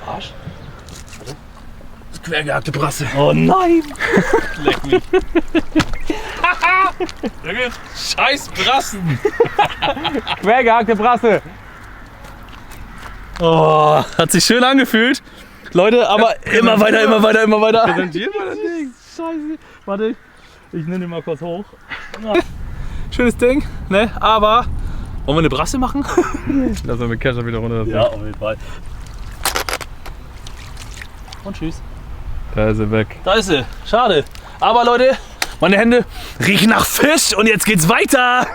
Arsch. Warte. Das quergejagte Brasse. Oh nein! Leck mich. Scheiß Brassen. Quergehakte Brasse. Oh, hat sich schön angefühlt. Leute, aber immer weiter, immer weiter, immer weiter. Präsentieren wir das Ding. Scheiße. Warte, ich nehme den mal kurz hoch. Schönes Ding, ne? Aber wollen wir eine Brasse machen? Lass mal mit Kescher wieder runter. Ja, auf jeden Fall. Und tschüss. Da ist sie weg. Da ist sie. Schade. Aber Leute, meine Hände riechen nach Fisch und jetzt geht's weiter.